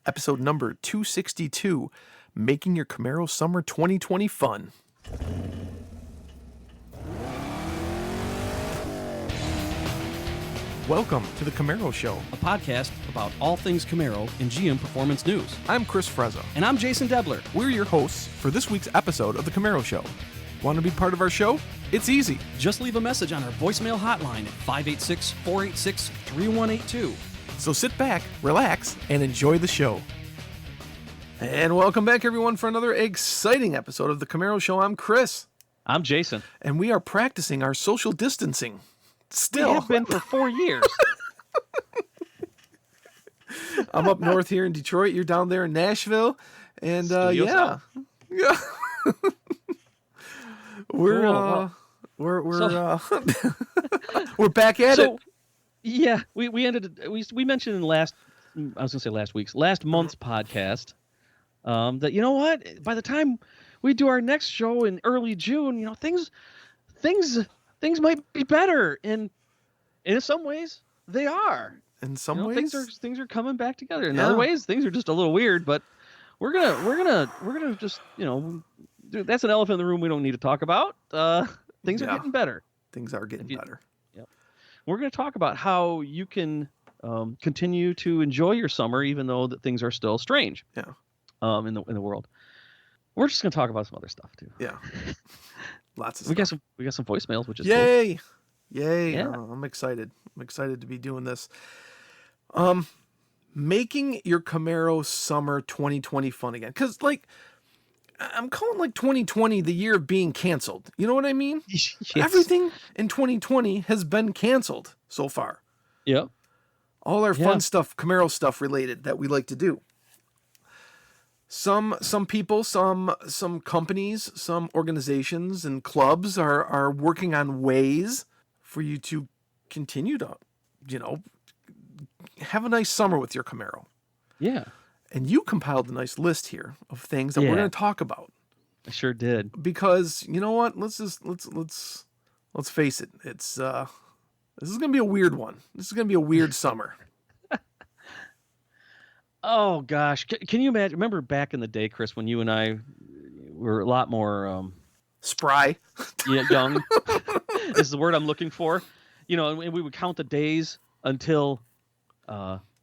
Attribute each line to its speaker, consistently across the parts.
Speaker 1: episode number 262, Making Your Camaro Summer 2020 Fun. Welcome to the Camaro Show,
Speaker 2: a podcast about all things Camaro and GM Performance News.
Speaker 1: I'm Chris Frezza.
Speaker 2: And I'm Jason Debler.
Speaker 1: We're your hosts for this week's episode of the Camaro Show. Want to be part of our show? It's easy.
Speaker 2: Just leave a message on our voicemail hotline at 586-486-3182.
Speaker 1: So sit back, relax, and enjoy the show. And welcome back, everyone, for another exciting episode of the Camaro Show. I'm Chris.
Speaker 2: I'm Jason.
Speaker 1: And we are practicing our social distancing. Still.
Speaker 2: We have been for 4 years.
Speaker 1: I'm up north here in Detroit. You're down there in Nashville. And yeah. We're we're back at it.
Speaker 2: Yeah, we mentioned in last month's podcast that, you know what, by the time we do our next show in early June, you know, things might be better, and in some ways they are.
Speaker 1: In some ways
Speaker 2: things are coming back together. In other ways, things are just a little weird, but we're gonna just, you know, that's an elephant in the room we don't need to talk about. Things are getting better.
Speaker 1: Things are getting better.
Speaker 2: Yep. We're going to talk about how you can continue to enjoy your summer, even though that things are still strange.
Speaker 1: Yeah.
Speaker 2: In the world. We're just going to talk about some other stuff too.
Speaker 1: Yeah. Lots of
Speaker 2: stuff. We got some voicemails, which is cool.
Speaker 1: Yay!
Speaker 2: Yeah.
Speaker 1: I'm excited. I'm excited to be doing this. Making your Camaro summer 2020 fun again. Because, like, I'm calling, like, 2020 the year of being canceled. You know what I mean?
Speaker 2: Yes.
Speaker 1: Everything in 2020 has been canceled so far.
Speaker 2: Yep.
Speaker 1: All our fun stuff, Camaro stuff related that we like to do. Some people, some companies, some organizations and clubs are working on ways for you to continue to, you know, have a nice summer with your Camaro. Yeah. And you compiled a nice list here of things that we're going to talk about.
Speaker 2: I sure did.
Speaker 1: Because, you know what? Let's face it. It's this is going to be a weird one. This is going to be a weird summer.
Speaker 2: Oh gosh, can you imagine? Remember back in the day, Chris, when you and I were a lot more
Speaker 1: spry,
Speaker 2: young. Is the word I'm looking for. You know, and we would count the days until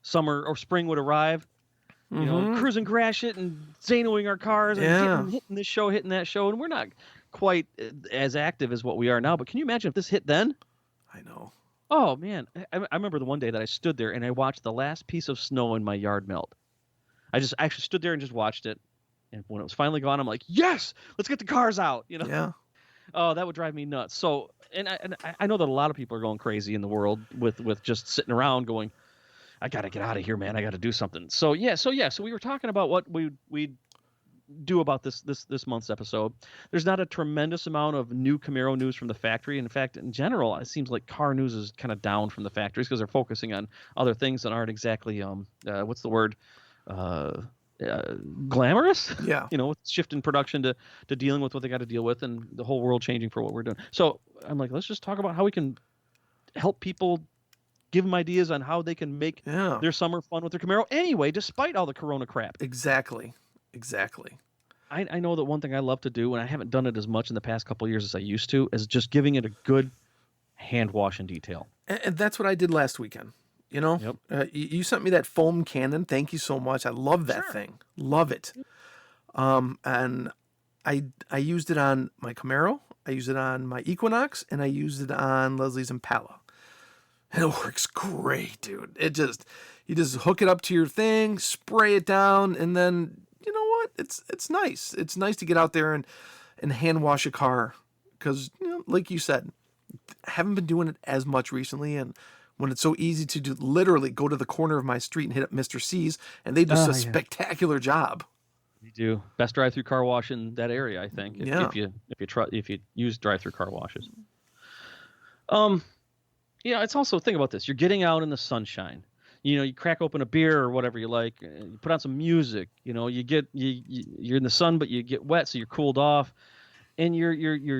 Speaker 2: summer or spring would arrive. You know, cruising crash it and Zanoing our cars and hitting this show, hitting that show, and we're not quite as active as what we are now. But can you imagine if this hit then?
Speaker 1: I know.
Speaker 2: Oh man, I remember the one day that I stood there and I watched the last piece of snow in my yard melt. I just actually stood there and just watched it, and when it was finally gone, I'm like, yes, let's get the cars out. You know?
Speaker 1: Yeah.
Speaker 2: Oh, that would drive me nuts. So, and I know that a lot of people are going crazy in the world with just sitting around going, I got to get out of here, man. I got to do something. So we were talking about what we do about this month's episode. There's not a tremendous amount of new Camaro news from the factory. In fact, in general, it seems like car news is kind of down from the factories because they're focusing on other things that aren't exactly what's the word, glamorous.
Speaker 1: Yeah.
Speaker 2: You know, with shift in production to dealing with what they got to deal with and the whole world changing for what we're doing. So I'm like, let's just talk about how we can help people, give them ideas on how they can make their summer fun with their Camaro anyway, despite all the Corona crap.
Speaker 1: Exactly.
Speaker 2: I know that one thing I love to do, and I haven't done it as much in the past couple of years as I used to, is just giving it a good hand wash and detail.
Speaker 1: And that's what I did last weekend. You know, you sent me that foam cannon. Thank you so much. I love that thing. Love it. And I used it on my Camaro. I used it on my Equinox, and I used it on Leslie's Impala. And it works great, dude. You just hook it up to your thing, spray it down, and then, you know what? It's nice. It's nice to get out there and hand wash a car because, you know, like you said, I haven't been doing it as much recently, and when it's so easy to do, literally go to the corner of my street and hit up Mr. C's, and they do a spectacular job.
Speaker 2: They do. Best drive-through car wash in that area, I think. If you use drive-through car washes. You know, it's also, think about this. You're getting out in the sunshine. You know, you crack open a beer or whatever you like. You put on some music. You know, you're in the sun, but you get wet, so you're cooled off. and you're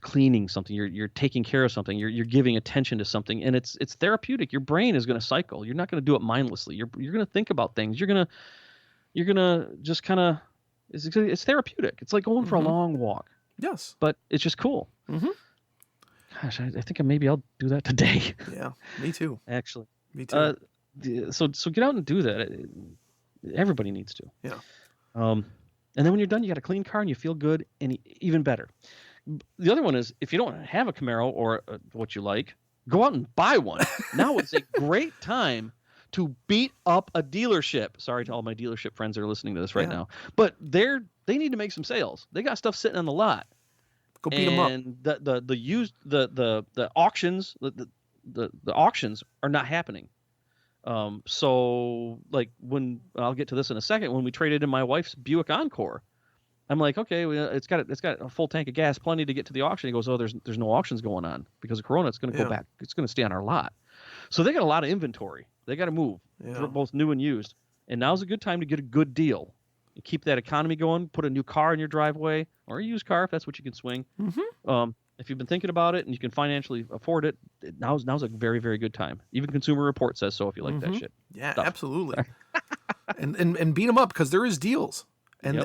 Speaker 2: cleaning something, you're taking care of something, you're giving attention to something, and it's therapeutic. Your brain is going to cycle. You're not going to do it mindlessly. You're going to think about things. You're gonna just kind of it's therapeutic. It's like going for a long walk.
Speaker 1: Yes,
Speaker 2: but it's just cool. Gosh, I think maybe I'll do that today.
Speaker 1: Yeah, me too.
Speaker 2: Actually,
Speaker 1: me too.
Speaker 2: So get out and do that. Everybody needs to.
Speaker 1: Yeah.
Speaker 2: And then when you're done, you got a clean car and you feel good, and even better. The other one is, if you don't have a Camaro or what you like, go out and buy one. Now is a great time to beat up a dealership. Sorry to all my dealership friends that are listening to this right now, but they need to make some sales. They got stuff sitting on the lot.
Speaker 1: Go beat them up.
Speaker 2: And the used the auctions the auctions are not happening. So like when I'll get to this in a second, when we traded in my wife's Buick Encore, I'm like, okay, it's got a full tank of gas, plenty to get to the auction. He goes, oh, there's no auctions going on because of Corona. It's going to go back. It's going to stay on our lot. So they got a lot of inventory. They got to move, both new and used. And now's a good time to get a good deal. You keep that economy going. Put a new car in your driveway, or a used car if that's what you can swing. If you've been thinking about it and you can financially afford it, now's a very, very good time. Even Consumer Report says so if you like that shit.
Speaker 1: Yeah, absolutely. and beat them up because there is deals, and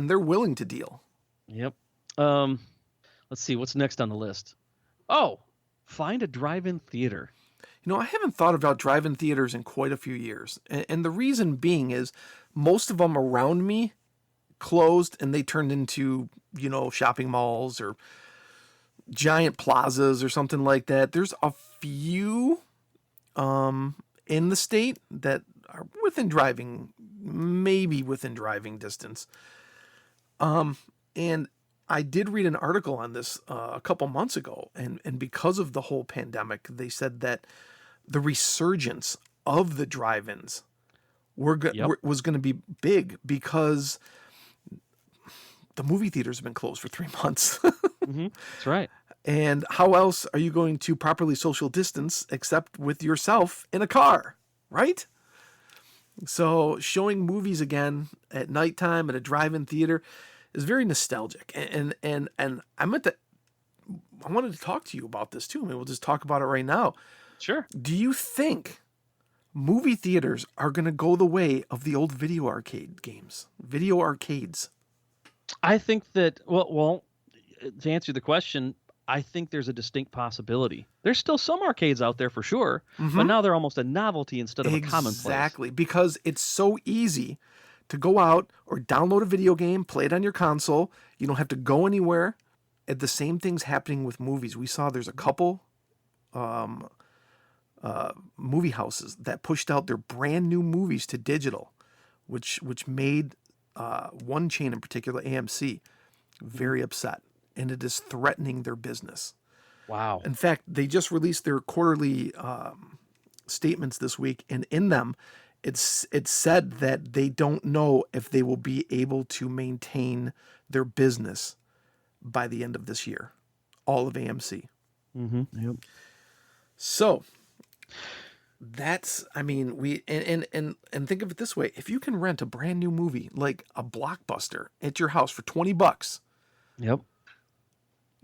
Speaker 1: they're willing to deal.
Speaker 2: Yep. Let's see what's next on the list. Oh, find a drive-in theater.
Speaker 1: You know, I haven't thought about drive-in theaters in quite a few years, and the reason being is most of them around me closed and they turned into, shopping malls or giant plazas or something like that. There's a few in the state that are maybe within driving distance. And I did read an article on this a couple months ago, and because of the whole pandemic, they said that the resurgence of the drive-ins was going to be big because the movie theaters have been closed for 3 months.
Speaker 2: That's right.
Speaker 1: And how else are you going to properly social distance except with yourself in a car, right? So showing movies again at nighttime at a drive-in theater is very nostalgic. And I wanted to talk to you about this too. Maybe we'll just talk about it right now.
Speaker 2: Sure.
Speaker 1: Do you think movie theaters are going to go the way of the old video arcades?
Speaker 2: I think that, well, to answer the question, I think there's a distinct possibility. There's still some arcades out there for sure, but now they're almost a novelty instead of a commonplace.
Speaker 1: Exactly, because it's so easy to go out or download a video game, play it on your console. You don't have to go anywhere. And the same thing's happening with movies. We saw there's a couple movie houses that pushed out their brand new movies to digital, which made one chain in particular, AMC, very upset, and it is threatening their business.
Speaker 2: Wow.
Speaker 1: In fact, they just released their quarterly statements this week, and in them, it's said that they don't know if they will be able to maintain their business by the end of this year, all of AMC.
Speaker 2: Yep.
Speaker 1: So that's, we think of it this way: if you can rent a brand new movie like a blockbuster at your house for $20,
Speaker 2: yep.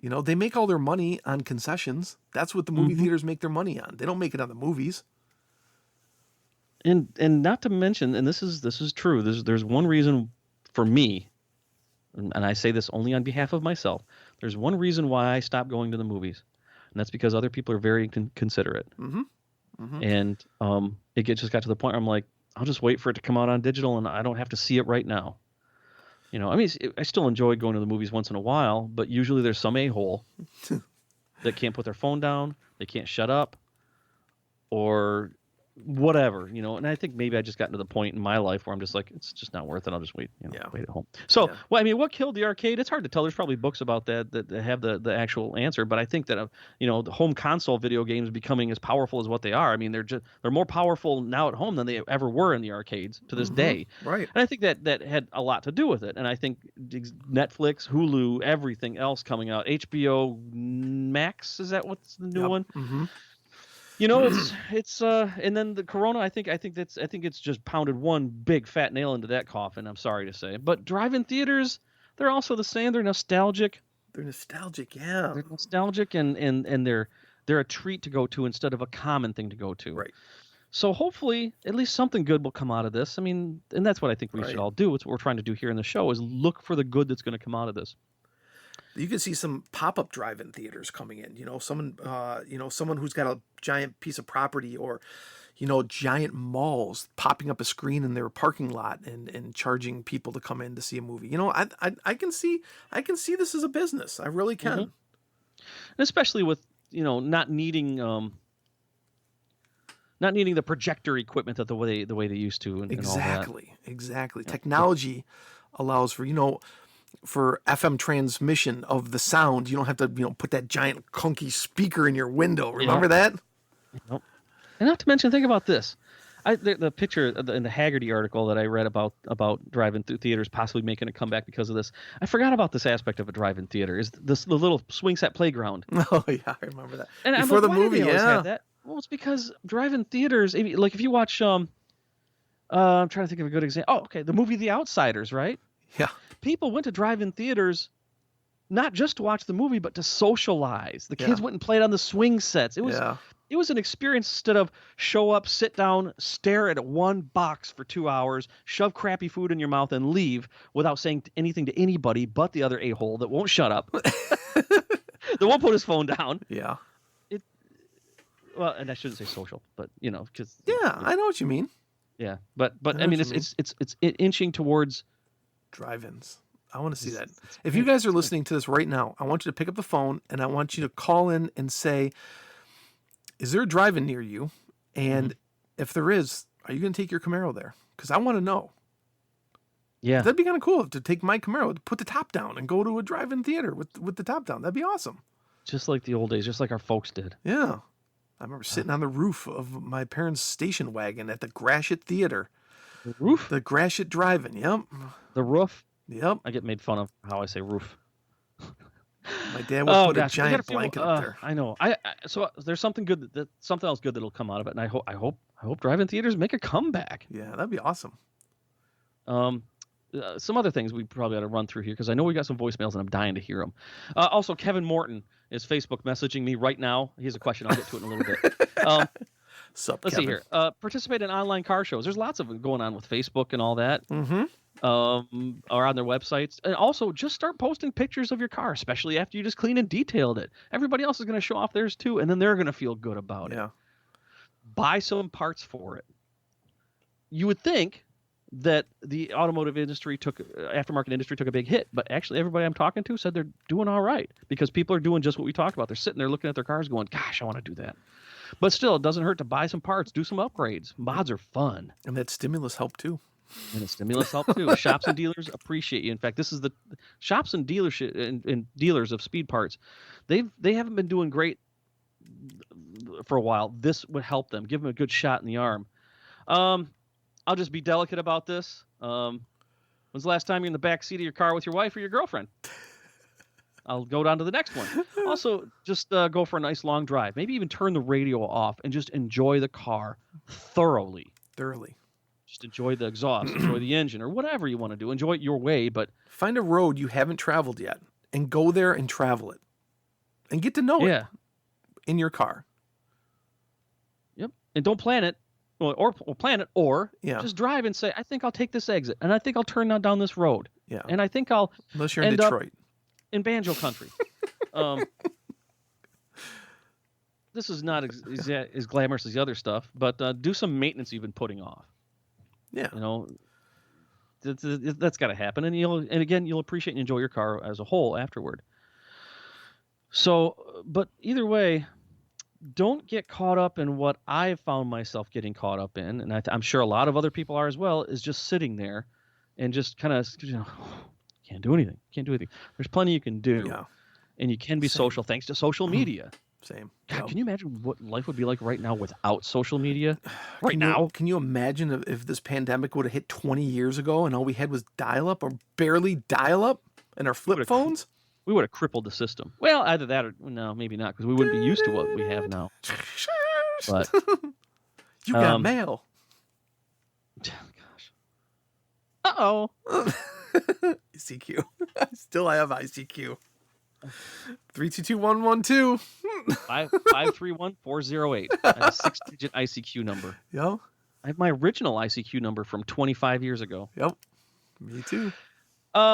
Speaker 1: They make all their money on concessions. That's what the movie theaters make their money on. They don't make it on the movies.
Speaker 2: And not to mention, and this is true. There's one reason for me, and I say this only on behalf of myself. There's one reason why I stopped going to the movies, and that's because other people are very considerate. And it just got to the point where I'm like, I'll just wait for it to come out on digital, and I don't have to see it right now. I still enjoy going to the movies once in a while, but usually there's some a-hole that can't put their phone down, they can't shut up, or whatever, and I think maybe I just gotten to the point in my life where I'm just like, it's just not worth it. I'll just wait, wait at home. So, what killed the arcade? It's hard to tell. There's probably books about that have the actual answer, but I think that, the home console video games becoming as powerful as what they are. They're more powerful now at home than they ever were in the arcades to this day.
Speaker 1: Right.
Speaker 2: And I think that had a lot to do with it. And I think Netflix, Hulu, everything else coming out, HBO Max, is that what's the new one? It's and then the Corona, I think it's just pounded one big fat nail into that coffin, I'm sorry to say. But drive-in theaters, they're also the same. They're nostalgic.
Speaker 1: They're nostalgic, yeah.
Speaker 2: They're nostalgic, and they're a treat to go to instead of a common thing to go to.
Speaker 1: Right.
Speaker 2: So hopefully, at least something good will come out of this. I mean, and that's what I think we should all do. It's what we're trying to do here in the show, is look for the good that's going to come out of this.
Speaker 1: You can see some pop-up drive-in theaters coming in. Someone who's got a giant piece of property, or giant malls popping up a screen in their parking lot and charging people to come in to see a movie. I can see this as a business. I really can.
Speaker 2: And especially with not needing the projector equipment that the way they used to. And
Speaker 1: exactly.
Speaker 2: all that.
Speaker 1: Exactly. Technology allows for FM transmission of the sound. You don't have to put that giant clunky speaker in your window. Remember that?
Speaker 2: Nope. And not to mention, think about this. The picture in the Haggerty article that I read about drive-in theaters possibly making a comeback because of this. I forgot about this aspect of a drive-in theater. Is the little swing set playground?
Speaker 1: Oh yeah, I remember that.
Speaker 2: And
Speaker 1: before the
Speaker 2: why
Speaker 1: movie,
Speaker 2: do they always have that? Well, it's because drive-in theaters. Like if you watch, I'm trying to think of a good example. Oh, okay, the movie The Outsiders, right?
Speaker 1: Yeah.
Speaker 2: People went to drive-in theaters not just to watch the movie, but to socialize. The kids went and played on the swing sets. It was an experience instead of show up, sit down, stare at one box for 2 hours, shove crappy food in your mouth, and leave without saying anything to anybody but the other a-hole that won't shut up, that won't put his phone down.
Speaker 1: Yeah.
Speaker 2: Well, and I shouldn't say social, but because
Speaker 1: I know what you mean.
Speaker 2: Yeah, but I mean it's inching towards
Speaker 1: drive-ins. I want to see that. If you guys are listening to this right now, I want you to pick up the phone and I want you to call in and say, is there a drive-in near you? And if there is, are you going to take your Camaro there? Because I want to know.
Speaker 2: Yeah.
Speaker 1: That'd be kind of cool to take my Camaro, put the top down, and go to a drive-in theater with the top down. That'd be awesome.
Speaker 2: Just like the old days, just like our folks did.
Speaker 1: Yeah. I remember sitting on the roof of my parents' station wagon at the Gratiot Theater.
Speaker 2: The roof?
Speaker 1: The Gratiot Drive-In, yep.
Speaker 2: The roof?
Speaker 1: Yep.
Speaker 2: I get made fun of how I say roof.
Speaker 1: My dad would put a giant blanket up there.
Speaker 2: I know. So there's something good something else good that'll come out of it, and I hope drive-in theaters make a comeback.
Speaker 1: Yeah, that'd be awesome.
Speaker 2: Some other things we probably ought to run through here because I know we got some voicemails and I'm dying to hear them. Also, Kevin Morton is Facebook messaging me right now. He has a question. I'll get to it in a little bit. Let's see here. Participate in online car shows. There's lots of it going on with Facebook and all that.
Speaker 1: Mm-hmm.
Speaker 2: Or on their websites. And also just start posting pictures of your car, especially after you just cleaned and detailed it. Everybody else is going to show off theirs too, and then they're going to feel good about it. Buy some parts for it. You would think that the automotive industry aftermarket industry took a big hit, but actually everybody I'm talking to said they're doing all right because people are doing just what we talked about. They're sitting there looking at their cars going, gosh, I want to do that. But still, it doesn't hurt to buy some parts, do some upgrades. Mods are fun.
Speaker 1: And that stimulus help too.
Speaker 2: And the stimulus help too. Shops and dealers appreciate you. In fact, this is the shops and dealership and dealers of speed parts. They haven't been doing great for a while. This would help them. Give them a good shot in the arm. I'll just be delicate about this. When's the last time you're in the back seat of your car with your wife or your girlfriend? I'll go down to the next one. Also, just go for a nice long drive. Maybe even turn the radio off and just enjoy the car thoroughly. Just enjoy the exhaust, enjoy the engine, or whatever you want to do. Enjoy it your way, but
Speaker 1: find a road you haven't traveled yet and go there and travel it and get to know it in your car.
Speaker 2: Yep. And don't plan it or plan it or just drive and say, I think I'll take this exit and I think I'll turn down this road.
Speaker 1: Yeah.
Speaker 2: And I think I'll
Speaker 1: unless you're in Detroit.
Speaker 2: In banjo country. This is not as glamorous as the other stuff, but do some maintenance you've been putting off.
Speaker 1: Yeah.
Speaker 2: That's got to happen. And you'll appreciate and enjoy your car as a whole afterward. So, but either way, don't get caught up in what I've found myself getting caught up in. And I'm sure a lot of other people are as well, is just sitting there and just kind of, can't do anything. There's plenty you can do.
Speaker 1: Yeah.
Speaker 2: And you can be social thanks to social media.
Speaker 1: Same.
Speaker 2: God, can you imagine what life would be like right now without social media?
Speaker 1: Can you imagine if this pandemic would have hit 20 years ago and all we had was dial-up or barely dial-up and our flip phones?
Speaker 2: We would have crippled the system. Well, either that or no, maybe not, because we wouldn't be used to what we have now. But
Speaker 1: you got mail.
Speaker 2: Gosh. Uh-oh.
Speaker 1: ICQ. Still, I have ICQ. 322-112.
Speaker 2: 531-408. I have a 6-digit ICQ number.
Speaker 1: Yep.
Speaker 2: I have my original ICQ number from 25 years ago.
Speaker 1: Yep. Me too.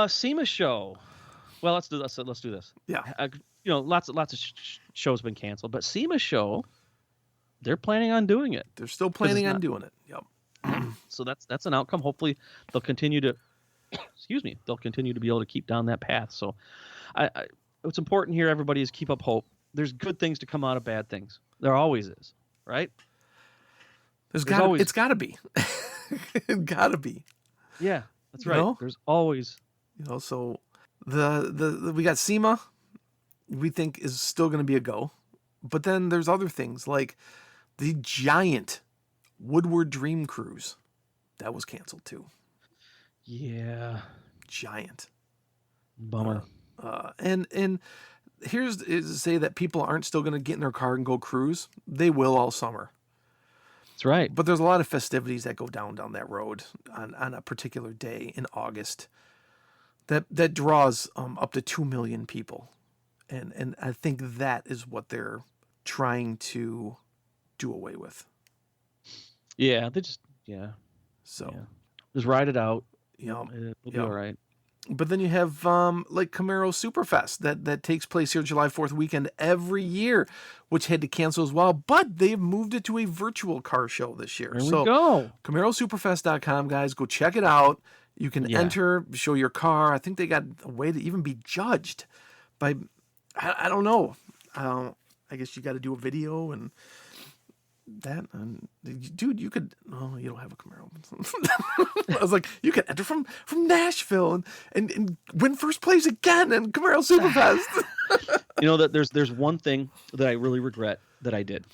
Speaker 2: SEMA show. Well, let's do this.
Speaker 1: Yeah.
Speaker 2: Lots of shows been canceled, but SEMA show, they're planning on doing it.
Speaker 1: They're still planning on doing it. Yep.
Speaker 2: So that's an outcome. Hopefully, they'll continue to. Excuse me. They'll continue to be able to keep down that path. So, what's important here, everybody, is keep up hope. There's good things to come out of bad things. There always is, right?
Speaker 1: It's got to be. It got to be.
Speaker 2: Yeah, that's right. There's always.
Speaker 1: So the we got SEMA, we think is still going to be a go, but then there's other things like the giant Woodward Dream Cruise that was canceled too.
Speaker 2: Yeah,
Speaker 1: giant.
Speaker 2: Bummer.
Speaker 1: And here's to say that people aren't still going to get in their car and go cruise. They will all summer.
Speaker 2: That's right.
Speaker 1: But there's a lot of festivities that go down that road on a particular day in August that draws up to 2 million people. And I think that is what they're trying to do away with.
Speaker 2: Yeah,
Speaker 1: So
Speaker 2: just ride it out.
Speaker 1: It'll
Speaker 2: be all right.
Speaker 1: But then you have like Camaro Superfest that takes place here July 4th weekend every year, which had to cancel as well. But they've moved it to a virtual car show this year.
Speaker 2: There we go.
Speaker 1: CamaroSuperfest.com, guys. Go check it out. You can enter, show your car. I think they got a way to even be judged by, I don't know. I guess you got to do a video and that. And dude, you could, you don't have a Camaro. I was like, you could enter from Nashville and win first place again in Camaro Superfest.
Speaker 2: That there's one thing that I really regret that I did.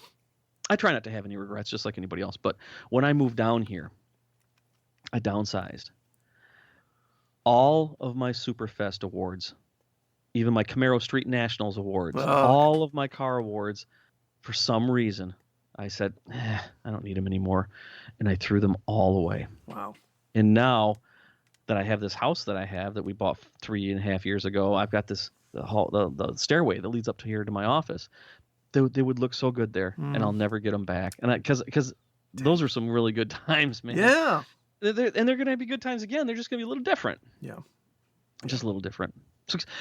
Speaker 2: I try not to have any regrets, just like anybody else. But when I moved down here, I downsized. All of my Superfest awards, even my Camaro Street Nationals awards, all of my car awards, for some reason, I said, I don't need them anymore. And I threw them all away.
Speaker 1: Wow.
Speaker 2: And now that I have this house that I have that we bought 3.5 years ago, I've got the stairway that leads up to here to my office. They would look so good there, and I'll never get them back. And because those are some really good times, man.
Speaker 1: Yeah.
Speaker 2: And they're going to be good times again. They're just going to be a little different.
Speaker 1: Yeah.
Speaker 2: Just a little different.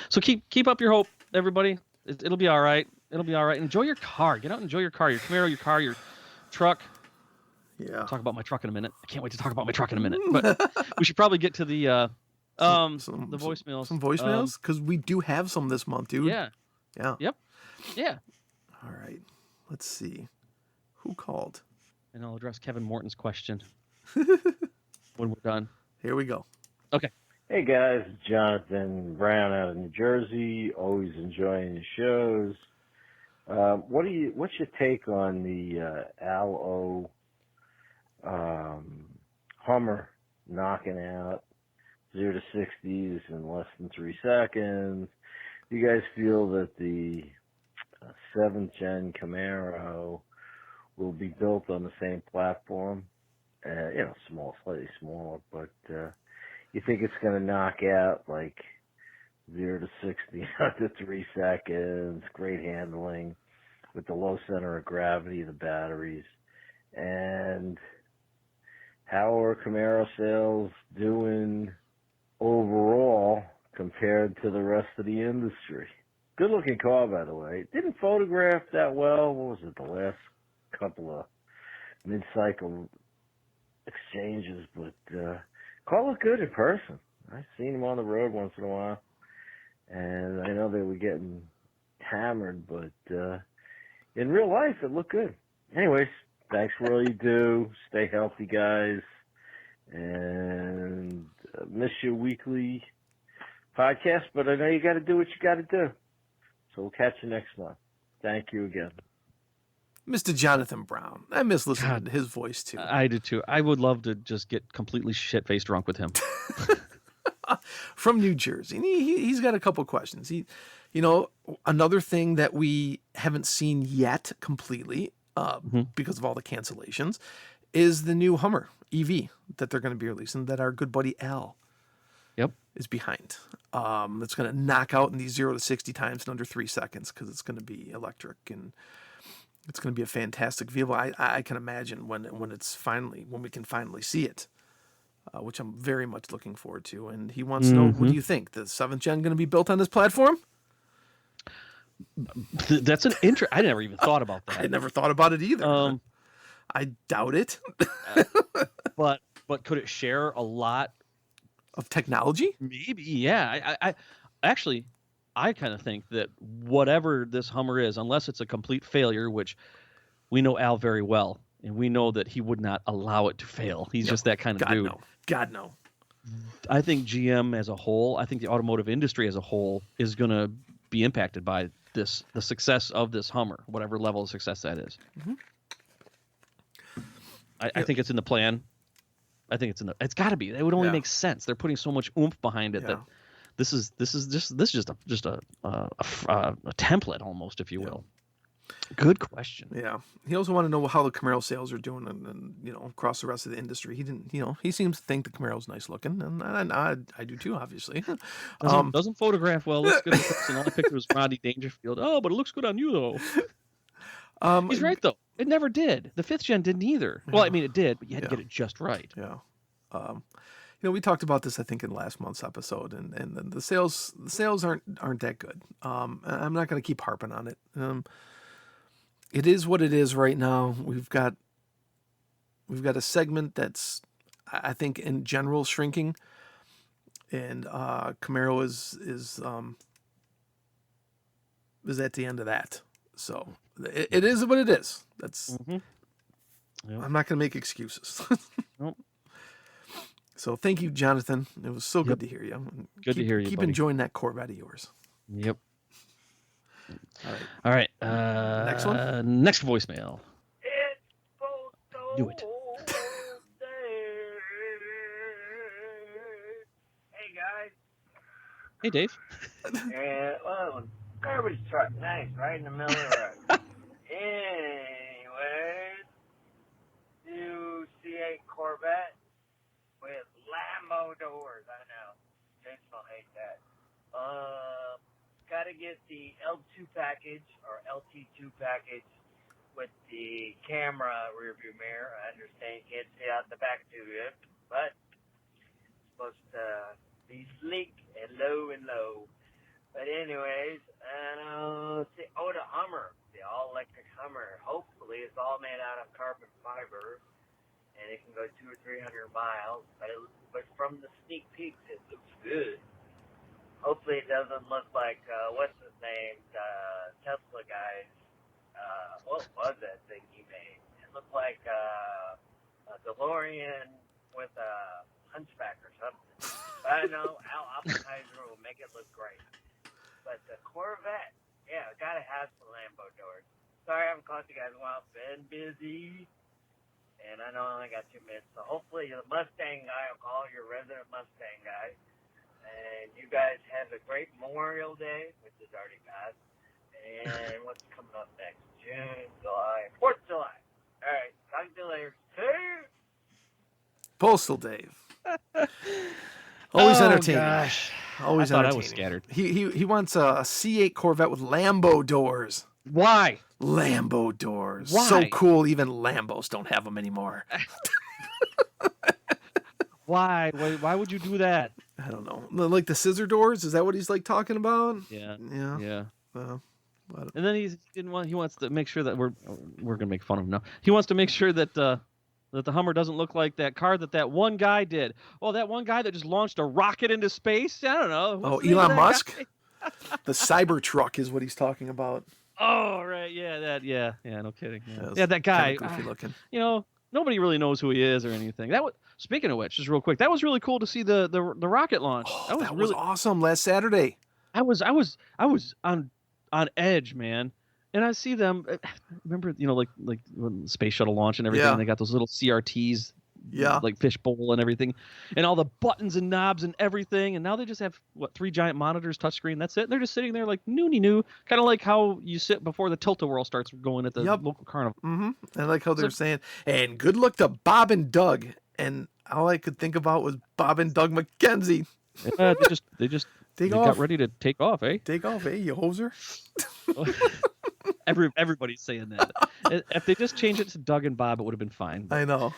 Speaker 2: So keep up your hope, everybody. It'll be all right. It'll be all right. Enjoy your car. Get out and enjoy your car, your Camaro, your car, your truck.
Speaker 1: Yeah.
Speaker 2: I'll talk about my truck in a minute. I can't wait to talk about my truck in a minute. But we should probably get to the the voicemails.
Speaker 1: Some voicemails? Because we do have some this month, dude.
Speaker 2: Yeah.
Speaker 1: Yeah.
Speaker 2: Yep. Yeah.
Speaker 1: All right. Let's see. Who called?
Speaker 2: And I'll address Kevin Morton's question when we're done.
Speaker 1: Here we go.
Speaker 2: Okay.
Speaker 3: Hey guys, Jonathan Brown out of New Jersey. Always enjoying the shows. What's your take on the Al Hummer knocking out 0 to 60s in less than 3 seconds? Do you guys feel that the 7th gen Camaro will be built on the same platform? Slightly smaller, but you think it's going to knock out like 0 to 60 under 3 seconds, great handling with the low center of gravity of the batteries? And how are Camaro sales doing overall compared to the rest of the industry? Good looking car, by the way. Didn't photograph that well. What was it, the last couple of mid-cycle exchanges? But car looked good in person. I've seen them on the road once in a while. And I know they were getting hammered, but in real life, it looked good. Anyways, thanks for all you do. Stay healthy, guys. And miss your weekly podcast, but I know you got to do what you got to do. So we'll catch you next month. Thank you again.
Speaker 1: Mr. Jonathan Brown. I miss listening to his voice, too.
Speaker 2: I do, too. I would love to just get completely shit-faced drunk with him.
Speaker 1: From New Jersey. And he's got a couple questions. Another thing that we haven't seen yet completely because of all the cancellations is the new Hummer EV that they're going to be releasing that our good buddy Al
Speaker 2: Yep.
Speaker 1: is behind. It's going to knock out in these 0 to 60 times in under 3 seconds because it's going to be electric, and it's going to be a fantastic vehicle. I can imagine when we can finally see it, which I'm very much looking forward to. And he wants to know, what do you think? The 7th gen going to be built on this platform?
Speaker 2: That's an I never even thought about that.
Speaker 1: I never thought about it either. I doubt it.
Speaker 2: but could it share a lot
Speaker 1: of technology?
Speaker 2: Maybe, yeah. I actually, I kind of think that whatever this Hummer is, unless it's a complete failure, which we know Al very well, and we know that he would not allow it to fail. He's just that kind of dude.
Speaker 1: God, no.
Speaker 2: I think GM as a whole, I think the automotive industry as a whole is going to be impacted by the success of this Hummer, whatever level of success that is.
Speaker 1: Mm-hmm.
Speaker 2: I think it's in the plan. I think it's got to be. It would only make sense. They're putting so much oomph behind it that this is just a template almost, if you will. Good question.
Speaker 1: Yeah. He also wanted to know how the Camaro sales are doing, and across the rest of the industry. He didn't. He seems to think the Camaro's nice looking, and I do too, obviously.
Speaker 2: Doesn't photograph well. Looks good in person. All I picked was Rodney Dangerfield. Oh, but it looks good on you though. He's right though. It never did. The 5th gen didn't either. Well, I mean, it did, but you had to get it just right.
Speaker 1: Yeah. We talked about this, I think, in last month's episode, and the sales aren't that good. I'm not going to keep harping on it. It is what it is right now. We've got a segment that's, I think, in general shrinking, and Camaro is at the end of that. So it is what it is. That's. Yep. I'm not going to make excuses.
Speaker 2: Nope.
Speaker 1: So thank you, Jonathan. It was so good to hear you.
Speaker 2: Good to hear you.
Speaker 1: Keep enjoying that Corvette of yours.
Speaker 2: Yep.
Speaker 1: All right.
Speaker 2: Next one. Next voicemail. Do it.
Speaker 3: Hey guys.
Speaker 2: Hey Dave.
Speaker 3: Garbage truck, nice, right in the middle of the road. Anyways, new C8 Corvette with Lambo doors. I know, Jason will hate that. Got to get the L2 package or LT2 package with the camera rearview mirror. I understand you can't see out the back too good, but it's supposed to be sleek and low. But anyways, the Hummer, the all-electric Hummer. Hopefully, it's all made out of carbon fiber, and it can go 200 or 300 miles. But from the sneak peeks, it looks good. Hopefully, it doesn't look like what's his name, Tesla guy's. What was that thing he made? It looked like a DeLorean with a hunchback or something. I know Al Appetizer will make it look great. But the Corvette, gotta have some Lambo doors. Sorry I haven't called you guys a while. Been busy. And I know I only got 2 minutes. So hopefully the Mustang guy will call, your resident Mustang guy. And you guys have a great Memorial Day, which is already passed. And what's coming up next? June, July, 4th of July. All right. Talk to you later. See?
Speaker 1: Postal Dave. Always entertaining.
Speaker 2: Gosh.
Speaker 1: Always
Speaker 2: I thought
Speaker 1: entertaining.
Speaker 2: I was scattered.
Speaker 1: He wants a C8 Corvette with Lambo doors.
Speaker 2: Why?
Speaker 1: Lambo doors.
Speaker 2: Why?
Speaker 1: So cool, even Lambos don't have them anymore.
Speaker 2: Why? Why would you do that?
Speaker 1: I don't know. Like the scissor doors? Is that what he's like talking about?
Speaker 2: Yeah.
Speaker 1: Yeah.
Speaker 2: And then he wants to make sure that we're gonna make fun of him now. He wants to make sure that the Hummer doesn't look like that car that one guy did. Oh, that one guy that just launched a rocket into space. I don't know.
Speaker 1: What's Elon Musk? The Cybertruck is what he's talking about.
Speaker 2: Oh, right. Yeah, that. Yeah. No kidding. Yeah, that guy.
Speaker 1: Goofy looking.
Speaker 2: Nobody really knows who he is or anything. Speaking of which, just real quick, that was really cool to see the rocket launch.
Speaker 1: Oh, that was awesome last Saturday.
Speaker 2: I was on edge, man. And I see them. Remember, like when the space shuttle launch and everything. Yeah. They got those little CRTs, like fishbowl and everything, and all the buttons and knobs and everything. And now they just have 3 giant monitors, touchscreen. That's it. And they're just sitting there like noonie, kind of like how you sit before the Tilt-A-Whirl starts going at the local carnival.
Speaker 1: Mm-hmm. I like how they're saying, and good luck to Bob and Doug. And all I could think about was Bob and Doug McKenzie.
Speaker 2: They just
Speaker 1: Take
Speaker 2: they
Speaker 1: off.
Speaker 2: got ready to take off, eh?
Speaker 1: Take off, you hoser.
Speaker 2: Everybody's saying that. If they just changed it to Doug and Bob, it would have been fine. But...
Speaker 1: I know.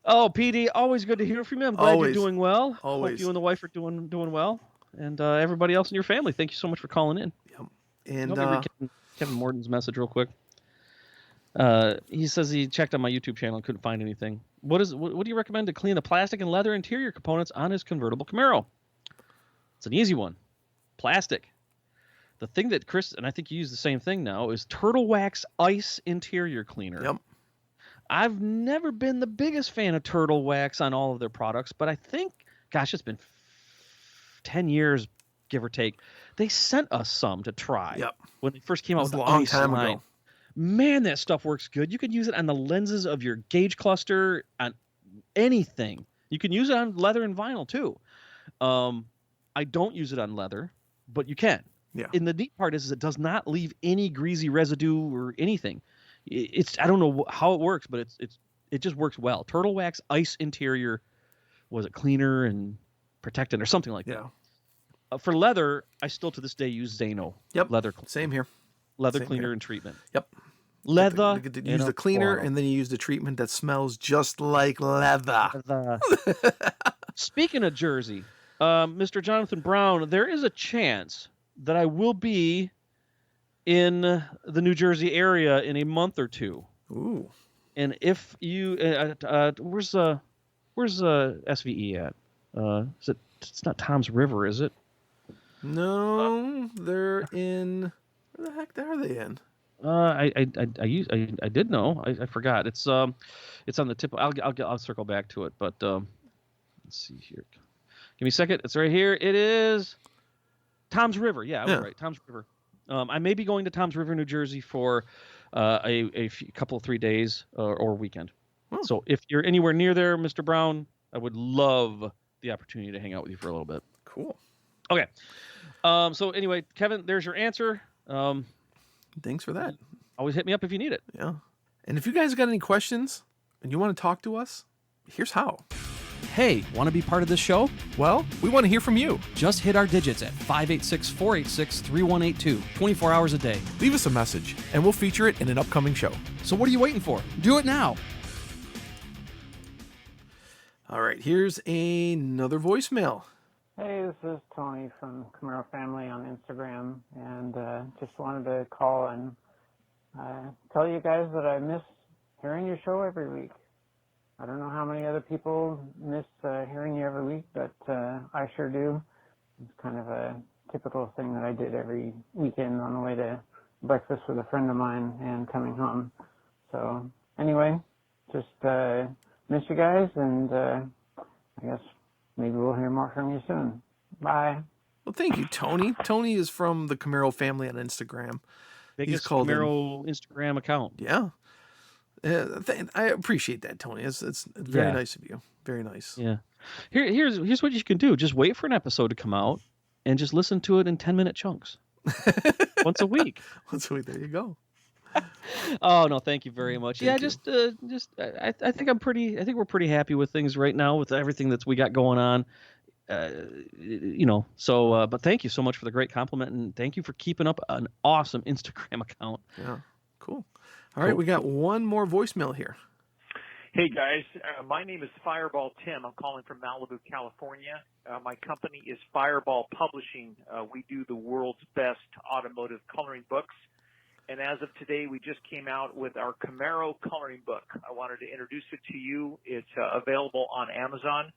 Speaker 2: Oh, PD, always good to hear from you. I'm glad you're doing well.
Speaker 1: Always.
Speaker 2: Hope you and the wife are doing well, and everybody else in your family. Thank you so much for calling in.
Speaker 1: Yep. And
Speaker 2: Let me read Kevin Morton's message real quick. He says he checked on my YouTube channel and couldn't find anything. What do you recommend to clean the plastic and leather interior components on his convertible Camaro? It's an easy one. Plastic. The thing that Chris, and I think you use the same thing now, is Turtle Wax Ice Interior Cleaner.
Speaker 1: Yep.
Speaker 2: I've never been the biggest fan of Turtle Wax on all of their products, but I think, gosh, it's been 10 years, give or take. They sent us some to try.
Speaker 1: Yep.
Speaker 2: When they first came out with the
Speaker 1: long
Speaker 2: ice
Speaker 1: time
Speaker 2: line.
Speaker 1: ago.
Speaker 2: Man, that stuff works good. You can use it on the lenses of your gauge cluster, on anything. You can use it on leather and vinyl too. I don't use it on leather, but you can.
Speaker 1: Yeah.
Speaker 2: And the neat part is it does not leave any greasy residue or anything. I don't know how it works, but it just works well. Turtle Wax Ice Interior, was it cleaner and protectant or something like that? For leather, I still to this day use Zano.
Speaker 1: Yep.
Speaker 2: Leather.
Speaker 1: Same here.
Speaker 2: Leather
Speaker 1: Same
Speaker 2: cleaner
Speaker 1: here.
Speaker 2: and treatment.
Speaker 1: Yep.
Speaker 2: Leather.
Speaker 1: You use the cleaner, and then you use the treatment that smells just like leather.
Speaker 2: Speaking of Jersey, Mr. Jonathan Brown, there is a chance that I will be in the New Jersey area in a month or two.
Speaker 1: Ooh.
Speaker 2: And if you, where's SVE at? It's not Tom's River, is it?
Speaker 1: No, they're in. Where the heck are they in?
Speaker 2: I did know. I forgot. It's on the tip. I'll circle back to it. But let's see here. Give me a second. It's right here. It is Tom's River. Yeah, I was right. Tom's River. I may be going to Tom's River, New Jersey for a couple of 3 days or weekend.
Speaker 1: Oh.
Speaker 2: So if you're anywhere near there, Mr. Brown, I would love the opportunity to hang out with you for a little bit.
Speaker 1: Cool.
Speaker 2: Okay. So anyway, Kevin, there's your answer.
Speaker 1: Thanks for that.
Speaker 2: Always hit me up if you need it.
Speaker 1: Yeah. And if you guys got any questions and you want to talk to us, here's how.
Speaker 4: Hey, want to be part of this show?
Speaker 1: Well, we want to hear from you.
Speaker 4: Just hit our digits at 586-486-3182, 24 hours a day.
Speaker 1: Leave us a message, and we'll feature it in an upcoming show.
Speaker 4: So what are you waiting for? Do it now.
Speaker 1: All right, here's another voicemail.
Speaker 5: Hey, this is Tony from Camaro Family on Instagram, and just wanted to call and tell you guys that I miss hearing your show every week. I don't know how many other people miss hearing you every week, but I sure do. It's kind of a typical thing that I did every weekend on the way to breakfast with a friend of mine and coming home. So anyway, just miss you guys, and I guess maybe we'll hear more from you soon. Bye.
Speaker 1: Well, thank you, Tony. Tony is from the Camaro Family on Instagram.
Speaker 2: Biggest Camaro Instagram account.
Speaker 1: Yeah. I appreciate that, Tony. It's very nice of you. Very nice.
Speaker 2: Yeah. Here's what you can do. Just wait for an episode to come out and just listen to it in 10-minute chunks. Once a week.
Speaker 1: Once a week. There you go.
Speaker 2: Oh no, thank you very much.
Speaker 1: Thank
Speaker 2: I think we're pretty happy with things right now with everything we got going on. But thank you so much for the great compliment, and thank you for keeping up an awesome Instagram account.
Speaker 1: Yeah. Cool. All right, we got one more voicemail here.
Speaker 6: Hey guys, my name is Fireball Tim. I'm calling from Malibu, California. My company is Fireball Publishing. We do the world's best automotive coloring books. And as of today, we just came out with our Camaro coloring book. I wanted to introduce it to you. It's available on Amazon.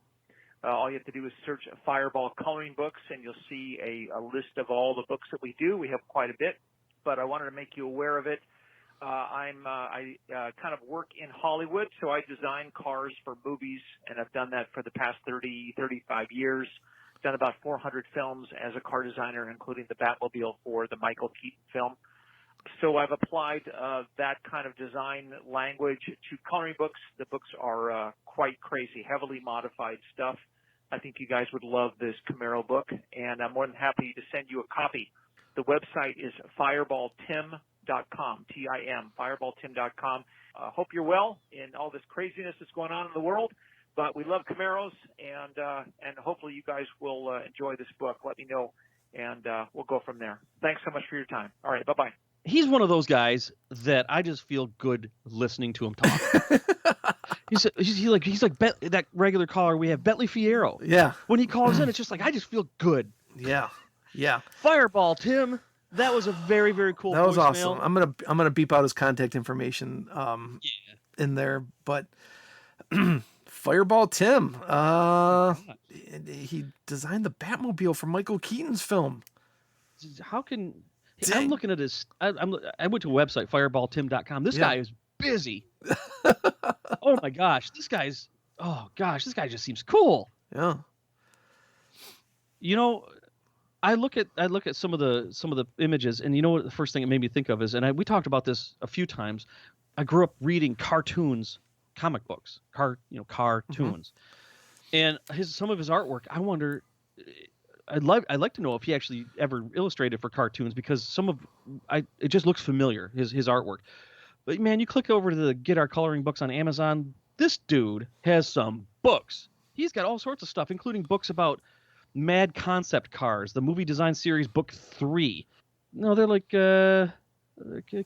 Speaker 6: All you have to do is search Fireball Coloring Books, and you'll see a list of all the books that we do. We have quite a bit, but I wanted to make you aware of it. I kind of work in Hollywood, so I design cars for movies, and I've done that for the past 35 years. Done about 400 films as a car designer, including the Batmobile for the Michael Keaton film. So I've applied that kind of design language to coloring books. The books are quite crazy, heavily modified stuff. I think you guys would love this Camaro book, and I'm more than happy to send you a copy. The website is fireballtim.com, T-I-M, fireballtim.com. Hope you're well in all this craziness that's going on in the world, But we love Camaros, and hopefully you guys will enjoy this book. Let me know, and we'll go from there. Thanks so much for your time. All right, bye-bye.
Speaker 2: He's one of those guys that I just feel good listening to him talk. he's like that regular caller we have, Bentley Fierro.
Speaker 1: Yeah.
Speaker 2: When he calls in, it's just like I just feel good.
Speaker 1: Yeah. Yeah.
Speaker 2: Fireball Tim, that was a very, very cool.
Speaker 1: That was
Speaker 2: voicemail.
Speaker 1: awesome. I'm gonna beep out his contact information in there, but Fireball Tim, he designed the Batmobile for Michael Keaton's film.
Speaker 2: How can
Speaker 1: Dang.
Speaker 2: I'm looking at his? I went to a website, fireballtim.com. This guy is busy. Oh my gosh, this guy just seems cool.
Speaker 1: Yeah.
Speaker 2: You know, I look at some of the images, and you know what the first thing it made me think of is, and we talked about this a few times. I grew up reading cartoons, comic books, cartoons, and some of his artwork. I wonder. I'd like to know if he actually ever illustrated for cartoons, because it just looks familiar, his artwork. But man, you click over to the Get Our Coloring Books on Amazon. This dude has some books. He's got all sorts of stuff, including books about Mad Concept Cars, the movie design series, book 3. No, they're like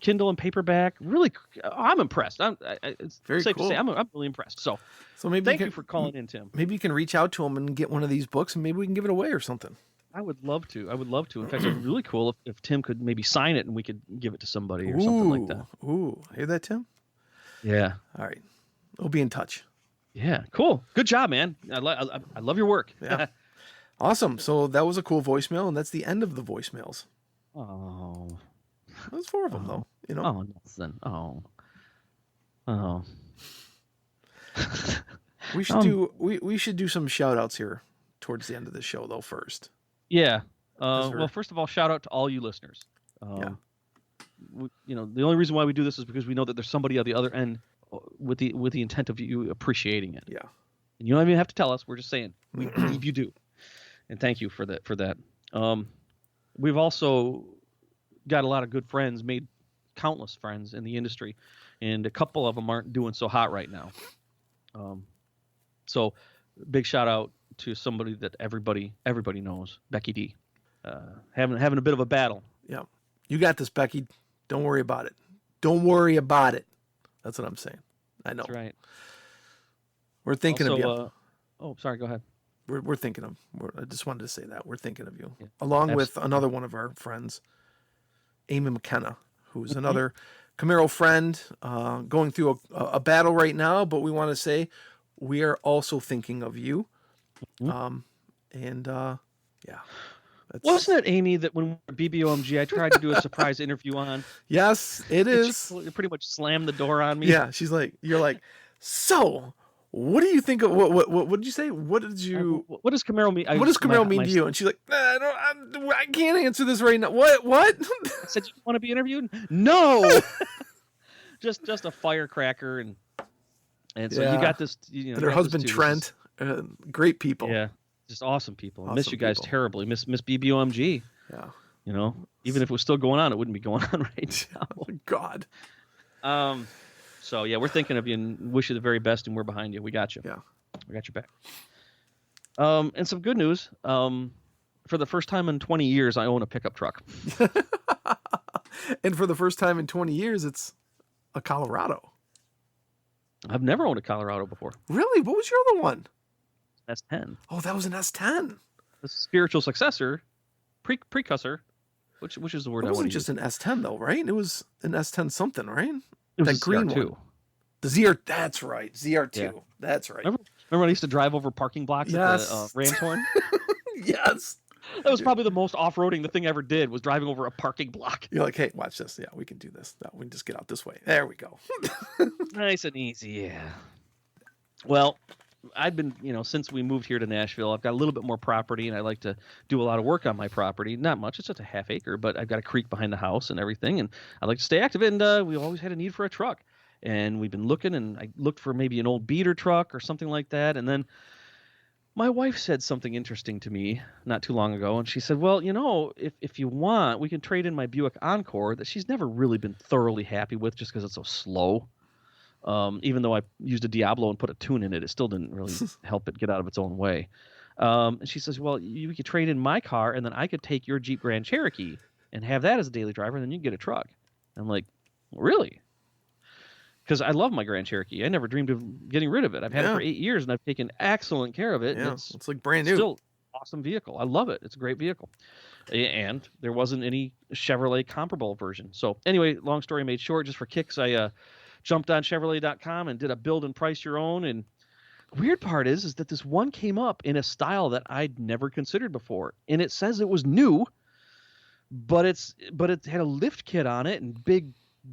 Speaker 2: Kindle and paperback. Really, I'm impressed. It's
Speaker 1: very
Speaker 2: safe
Speaker 1: cool.
Speaker 2: to say I'm really impressed. So
Speaker 1: maybe
Speaker 2: thank you for calling in, Tim.
Speaker 1: Maybe you can reach out to him and get one of these books, and maybe we can give it away or something.
Speaker 2: I would love to. In fact, it'd be really cool if Tim could maybe sign it and we could give it to somebody or something like that.
Speaker 1: Ooh, hear that, Tim?
Speaker 2: Yeah.
Speaker 1: All right, we'll be in touch.
Speaker 2: Yeah, cool. Good job, man. I love your work.
Speaker 1: Yeah. Awesome. So that was a cool voicemail, and that's the end of the voicemails.
Speaker 2: Oh.
Speaker 1: There's 4 of them, though. You know.
Speaker 2: Oh, nothing. Oh.
Speaker 1: We should do some shout outs here towards the end of the show, though, first.
Speaker 2: Yeah. Well, first of all, shout out to all you listeners. The only reason why we do this is because we know that there's somebody at the other end with the intent of you appreciating it.
Speaker 1: Yeah.
Speaker 2: And you don't even have to tell us. We're just saying we believe you do. And thank you for that. We've also got a lot of good friends, made countless friends in the industry, and a couple of them aren't doing so hot right now. So big shout out to somebody that everybody knows, Becky D. Having a bit of a battle.
Speaker 1: Yeah. You got this, Becky. Don't worry about it. Don't worry about it. That's what I'm saying. I know.
Speaker 2: That's right.
Speaker 1: We're thinking
Speaker 2: also,
Speaker 1: of you.
Speaker 2: Sorry, go ahead.
Speaker 1: We're thinking of. I just wanted to say that. We're thinking of you.
Speaker 2: Yeah,
Speaker 1: along with another one of our friends, Amy McKenna, who's another Camaro friend, going through a battle right now, but we want to say we are also thinking of you. Yeah.
Speaker 2: Wasn't it Amy that when we were at BBOMG, I tried to do a surprise interview on?
Speaker 1: Yes, it is.
Speaker 2: She pretty much slammed the door on me.
Speaker 1: Yeah, you're like, so what do you think of what did you say? What does
Speaker 2: Camaro mean?
Speaker 1: What does Camaro mean to you? And she's like, I can't answer this right now. What?
Speaker 2: I said, you want to be interviewed? No. just a firecracker, and so you got this.
Speaker 1: And her husband Trent, great people.
Speaker 2: Yeah, just awesome people. I miss you guys terribly. Miss BBOMG.
Speaker 1: Yeah.
Speaker 2: Even if it was still going on, it wouldn't be going on right now.
Speaker 1: Oh God.
Speaker 2: So yeah, we're thinking of you and wish you the very best, and we're behind you. We got you.
Speaker 1: Yeah.
Speaker 2: We got your back. And some good news. For the first time in 20 years, I own a pickup truck.
Speaker 1: And for the first time in 20 years, it's a Colorado.
Speaker 2: I've never owned a Colorado before.
Speaker 1: Really? What was your other one?
Speaker 2: S10.
Speaker 1: Oh, that was an S10.
Speaker 2: The spiritual successor, precursor, which is the word I want to use.
Speaker 1: It wasn't just an S10 though, right? It was an S10 something, right?
Speaker 2: It was
Speaker 1: that green
Speaker 2: ZR2.
Speaker 1: one. The ZR. That's right. ZR2.
Speaker 2: Yeah.
Speaker 1: That's right.
Speaker 2: Remember when I used to drive over parking blocks at the Ramshorn?
Speaker 1: Yes.
Speaker 2: That was probably the most off-roading the thing ever did, was driving over a parking block.
Speaker 1: You're like, hey, watch this. Yeah, we can do this. No, we can just get out this way. There we go.
Speaker 2: Nice and easy, yeah. Well, I've been, since we moved here to Nashville, I've got a little bit more property, and I like to do a lot of work on my property. Not much. It's just a half acre, but I've got a creek behind the house and everything, and I like to stay active, and we've always had a need for a truck. And we've been looking, and I looked for maybe an old beater truck or something like that, and then my wife said something interesting to me not too long ago, and she said, well, if you want, we can trade in my Buick Encore that she's never really been thoroughly happy with just because it's so slow. Even though I used a Diablo and put a tune in it, it still didn't really help it get out of its own way. And she says, well, you could trade in my car, and then I could take your Jeep Grand Cherokee and have that as a daily driver, and then you can get a truck. I'm like, really? Because I love my Grand Cherokee. I never dreamed of getting rid of it. I've had it for 8 years, and I've taken excellent care of it.
Speaker 1: Yeah, it's like brand new.
Speaker 2: Still awesome vehicle. I love it. It's a great vehicle. And there wasn't any Chevrolet comparable version. So anyway, long story made short, just for kicks, I jumped on Chevrolet.com and did a build and price your own. And the weird part is that this one came up in a style that I'd never considered before. And it says it was new, but it had a lift kit on it and big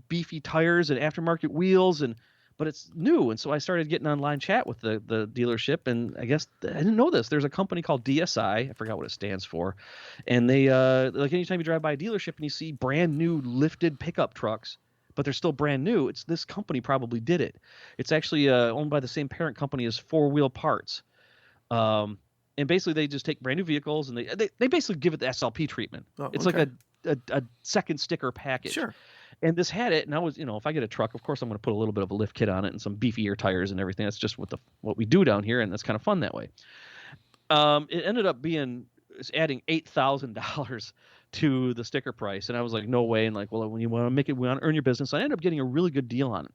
Speaker 2: beefy tires and aftermarket wheels, but it's new. And so I started getting online chat with the dealership, and I guess I didn't know this. There's a company called DSI. I forgot what it stands for. And they like anytime you drive by a dealership and you see brand new lifted pickup trucks, but they're still brand new, it's this company probably did it. It's actually owned by the same parent company as Four Wheel Parts. And basically they just take brand new vehicles and they basically give it the SLP treatment. It's like a second sticker package.
Speaker 1: Sure.
Speaker 2: And this had it, and I was, if I get a truck, of course I'm going to put a little bit of a lift kit on it and some beefier tires and everything. That's just what we do down here, and that's kind of fun that way. It ended up adding $8,000 to the sticker price, and I was like, no way. And like, well, when you want to earn your business, I ended up getting a really good deal on it.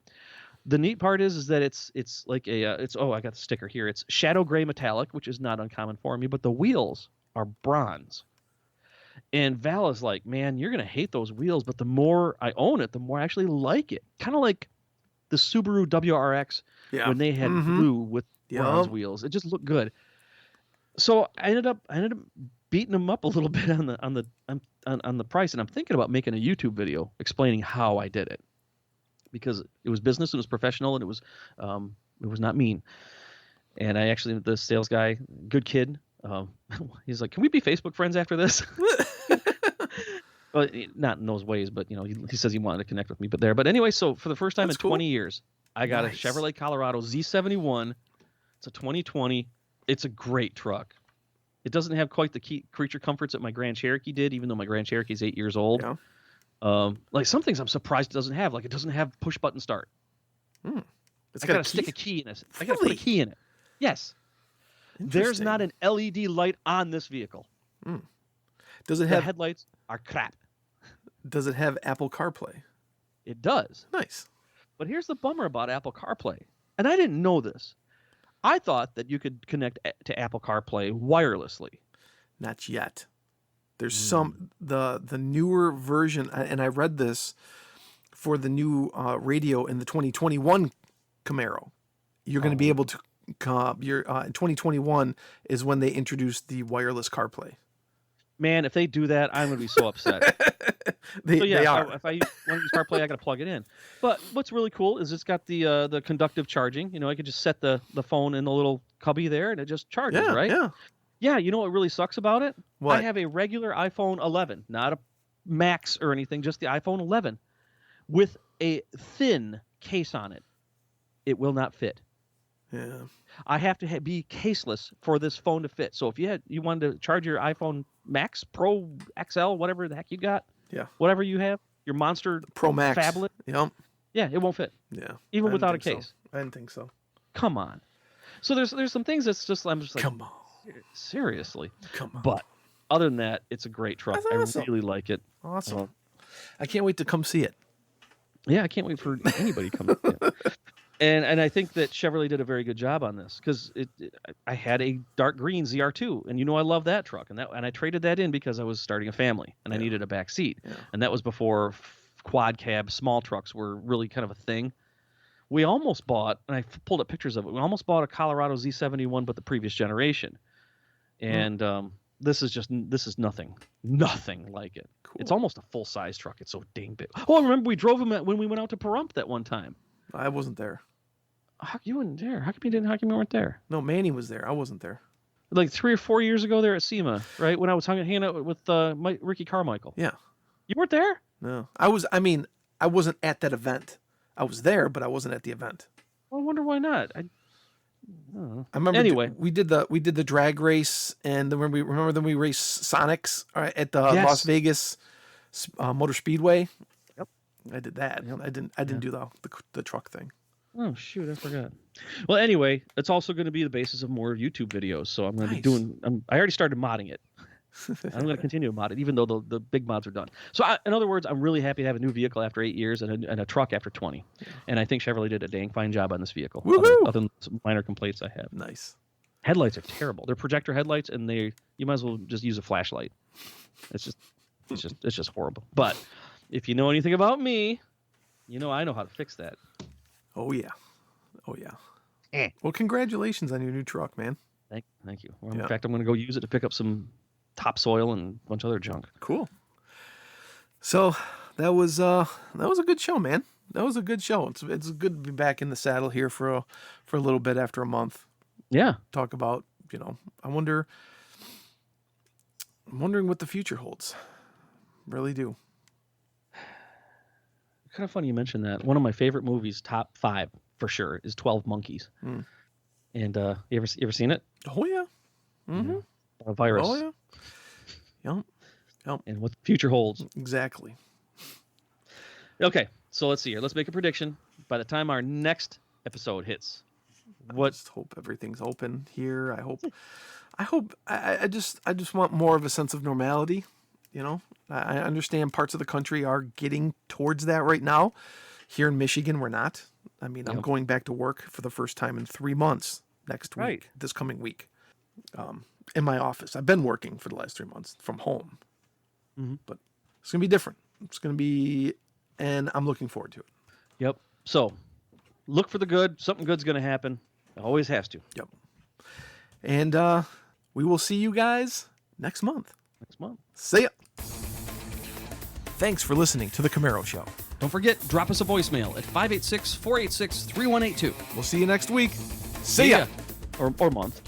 Speaker 2: The neat part is that it's like I got the sticker here. It's shadow gray metallic, which is not uncommon for me, but the wheels are bronze. And Val is like, man, you're going to hate those wheels, but the more I own it, the more I actually like it. Kind of like the Subaru WRX when they had blue with bronze wheels. It just looked good. So I ended up beating them up a little bit on the price, and I'm thinking about making a YouTube video explaining how I did it. Because it was business, it was professional, and it was not mean. And I actually, the sales guy, good kid, he's like, can we be Facebook friends after this? Well, not in those ways, but he says he wanted to connect with me. But anyway, so for the first time in 20 years, I got a Chevrolet Colorado Z71. It's a 2020. It's a great truck. It doesn't have quite the creature comforts that my Grand Cherokee did, even though my Grand Cherokee is 8 years old. Yeah. Like some things I'm surprised it doesn't have. Like it doesn't have push button start.
Speaker 1: It's
Speaker 2: I gotta stick a key in it. I gotta put a key in it. Yes. There's not an LED light on this vehicle.
Speaker 1: Does it have
Speaker 2: the headlights are crap?
Speaker 1: Does it have Apple CarPlay?
Speaker 2: It does.
Speaker 1: Nice.
Speaker 2: But here's the bummer about Apple CarPlay. And I didn't know this. I thought that you could connect to Apple CarPlay wirelessly.
Speaker 1: Not yet. There's some the newer version, and I read this for the new radio in the 2021 Camaro. You're going to be able to. In 2021 is when they introduced the wireless CarPlay.
Speaker 2: Man, if they do that, I'm going to be so upset.
Speaker 1: They are.
Speaker 2: If I want to use CarPlay, I got to plug it in. But what's really cool is it's got the conductive charging. I could just set the phone in the little cubby there, and it just charges, right?
Speaker 1: Yeah.
Speaker 2: Yeah, you know what really sucks about it?
Speaker 1: What?
Speaker 2: I have a regular iPhone 11, not a Max or anything, just the iPhone 11 with a thin case on it. It will not fit.
Speaker 1: Yeah.
Speaker 2: I have to be caseless for this phone to fit. So if you wanted to charge your iPhone Max, Pro, XL, whatever the heck you got, whatever you have, your monster
Speaker 1: Pro Max
Speaker 2: phablet, yeah, it won't fit.
Speaker 1: Yeah,
Speaker 2: even without a case.
Speaker 1: I didn't think so.
Speaker 2: Come on. So there's some things that's just I'm just like,
Speaker 1: come on,
Speaker 2: seriously.
Speaker 1: Come on.
Speaker 2: But other than that, it's a great truck.
Speaker 1: Awesome.
Speaker 2: I really like it.
Speaker 1: Awesome. I can't wait to come see it.
Speaker 2: Yeah, I can't wait for anybody to come. And I think that Chevrolet did a very good job on this because I had a dark green ZR2, and I love that truck, and I traded that in because I was starting a family and I needed a back seat, and that was before quad cab small trucks were really kind of a thing. We almost bought, and I pulled up pictures of it. We almost bought a Colorado Z71, but the previous generation, and this is nothing like it. Cool. It's almost a full size truck. It's so dang big. Oh, I remember we drove him when we went out to Pahrump that one time.
Speaker 1: I wasn't there.
Speaker 2: You weren't there. How come you weren't there?
Speaker 1: No, Manny was there. I wasn't there.
Speaker 2: Like 3 or 4 years ago there at SEMA, right? When I was hanging out with Ricky Carmichael.
Speaker 1: Yeah.
Speaker 2: You weren't there?
Speaker 1: No. I wasn't at that event. I was there, but I wasn't at the event.
Speaker 2: Well, I wonder why not. I don't know.
Speaker 1: I remember
Speaker 2: anyway.
Speaker 1: We did the drag race, and then we raced Sonics at the Las Vegas Motor Speedway.
Speaker 2: Yep.
Speaker 1: I did that. Yep. I didn't do the truck thing.
Speaker 2: Oh shoot, I forgot. Well, anyway, it's also going to be the basis of more YouTube videos. So I'm going to be doing. I already started modding it. I'm going to continue to mod it, even though the big mods are done. So, in other words, I'm really happy to have a new vehicle after 8 years and a truck after 20. And I think Chevrolet did a dang fine job on this vehicle. Other than some minor complaints I have.
Speaker 1: Nice.
Speaker 2: Headlights are terrible. They're projector headlights, and you might as well just use a flashlight. It's just horrible. But if you know anything about me, you know I know how to fix that.
Speaker 1: Oh yeah. Well, congratulations on your new truck, man.
Speaker 2: Thank you. Well, in fact, I'm going to go use it to pick up some topsoil and a bunch of other junk.
Speaker 1: Cool. So that was a good show, man. That was a good show. It's good to be back in the saddle here for a little bit after a month.
Speaker 2: Yeah.
Speaker 1: Talk about, I'm wondering what the future holds. Really do.
Speaker 2: Kind of funny you mentioned that. One of my favorite movies, top 5 for sure, is 12 Monkeys. And you ever seen it?
Speaker 1: Oh yeah. Mm-hmm.
Speaker 2: A virus.
Speaker 1: Oh yeah. Yep.
Speaker 2: And what the future holds.
Speaker 1: Exactly.
Speaker 2: Okay, so let's see here. Let's make a prediction. By the time our next episode hits,
Speaker 1: I just hope everything's open here. I just want more of a sense of normality. I understand parts of the country are getting towards that right now. Here in Michigan, we're not. I mean, I'm going back to work for the first time in 3 months next week, this coming week, in my office. I've been working for the last 3 months from home, but it's going to be different. And I'm looking forward to it.
Speaker 2: Yep. So look for the good. Something good's going to happen. It always has to.
Speaker 1: Yep. And we will see you guys next month. See ya. Thanks for listening to The Camaro Show.
Speaker 4: Don't forget, drop us a voicemail at 586-486-3182.
Speaker 1: We'll see you next week. See ya.
Speaker 2: Or month.